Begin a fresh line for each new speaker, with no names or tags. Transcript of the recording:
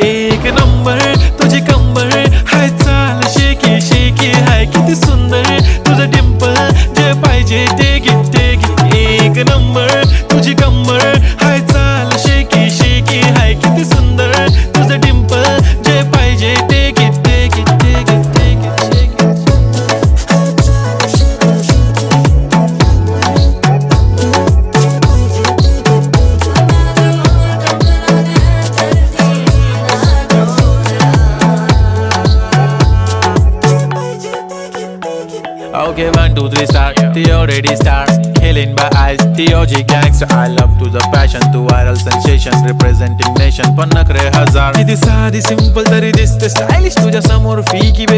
एक नंबर तुझी कंबर हाय चाल शेकी शेकी हाय किती सुंदर तुझं डिंपल जे पाहिजे ते घे एक नंबर तुझी कंबर हाय चाल शेकी शेकी हाय किती सुंदर तुझं डिंपल जे पाहिजे ते घे Okay, 1, 2, 3 start. The already start. Killing by eyes. The OG gangster. I love to the passion, to viral sensation, representing nation. पण नखरे हजार. किती साधी simple तरी दिसते stylish तुझ्या समोर फीकी baby.